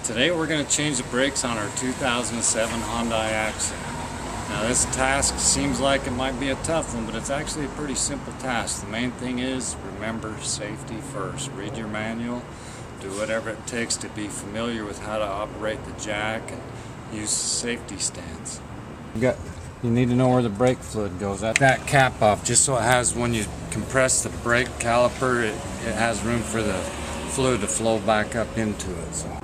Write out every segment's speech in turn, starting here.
Today we're going to change the brakes on our 2007 Hyundai Accent. Now this task seems like it might be a tough one, but it's actually a pretty simple task. The main thing is remember safety first. Read your manual, do whatever it takes to be familiar with how to operate the jack and use safety stance. You need to know where the brake fluid goes. That cap off, just so it has, when you compress the brake caliper, it has room for the fluid to flow back up into it. So.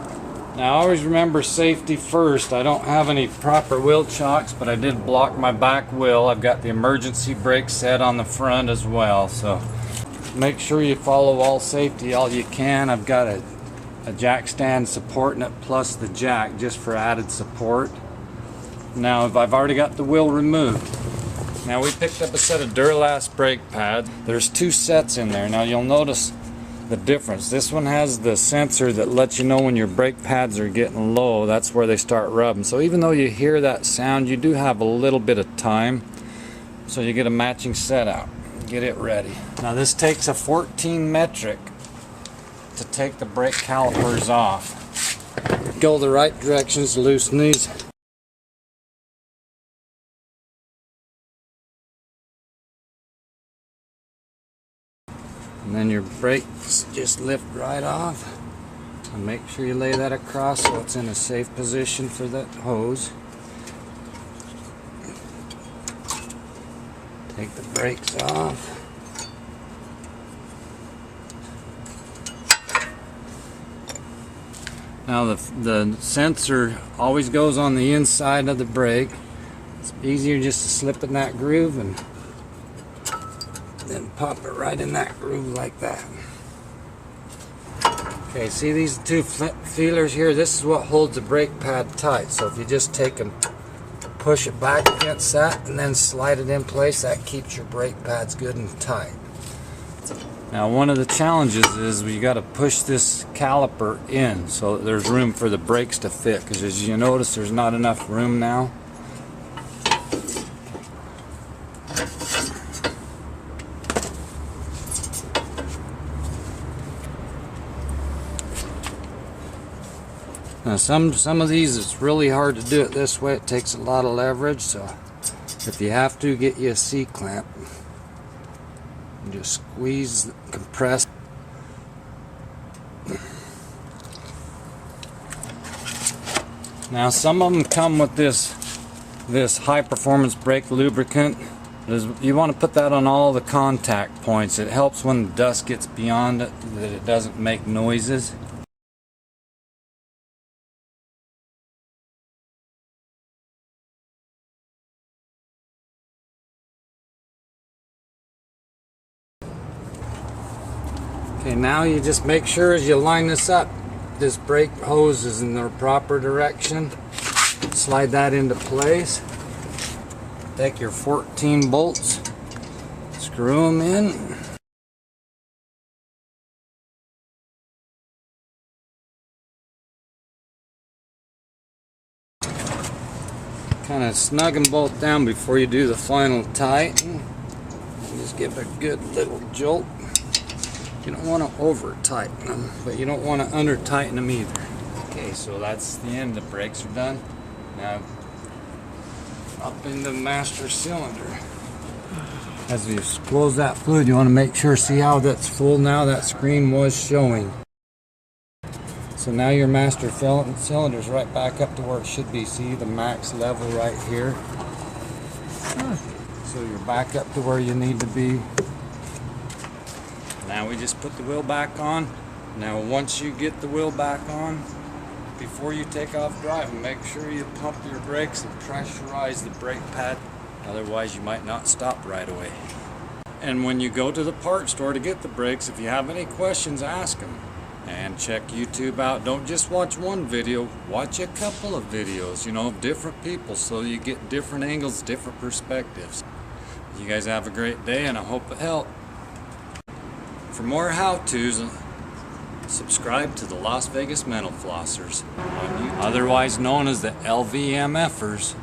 Now always remember safety first. I don't have any proper wheel chocks, but I did block my back wheel. I've got the emergency brake set on the front as well, so make sure you follow all safety all you can. I've got a jack stand supporting it plus the jack just for added support. Now I've already got the wheel removed. Now we picked up a set of Duralast brake pads. There's two sets in there. Now you'll notice the difference. This one has the sensor that lets you know when your brake pads are getting low. That's where they start rubbing. So even though you hear that sound, you do have a little bit of time. So you get a matching set out. Get it ready. Now this takes a 14 metric to take the brake calipers off. Go the right directions to loosen these. And then your brakes just lift right off, and make sure you lay that across so it's in a safe position for that hose. Take the brakes off. Now the sensor always goes on the inside of the brake. It's easier just to slip in that groove and then pop it right in that groove like that. Okay, see these two feelers here? This is what holds the brake pad tight. So if you just take and push it back against that and then slide it in place, that keeps your brake pads good and tight. Now one of the challenges is we got to push this caliper in so that there's room for the brakes to fit, because as you notice there's not enough room now. Now some of these it's really hard to do it this way. It takes a lot of leverage, so if you have to, get you a C-clamp and just squeeze, compress. Now some of them come with this high performance brake lubricant. You want to put that on all the contact points. It helps when the dust gets beyond it, that it doesn't make noises. Okay, now you just make sure as you line this up, this brake hose is in the proper direction. Slide that into place. Take your 14 bolts, screw them in. Kind of snug them both down before you do the final tighten. Just give it a good little jolt. You don't want to over tighten them, but you don't want to under tighten them either. Okay, so that's the end. The brakes are done. Now up in the master cylinder. As you close that fluid, you want to make sure, see how that's full now? That screen was showing. So now your master cylinder is right back up to where it should be. See the max level right here? So you're back up to where you need to be. Now we just put the wheel back on. Now once you get the wheel back on, before you take off driving, make sure you pump your brakes and pressurize the brake pad. Otherwise you might not stop right away. And when you go to the parts store to get the brakes, if you have any questions, ask them. And check YouTube out. Don't just watch one video, watch a couple of videos, you know, of different people, so you get different angles, different perspectives. You guys have a great day, and I hope it helped. For more how-tos, subscribe to the Las Vegas Mental Flossers, otherwise known as the LVMF'ers.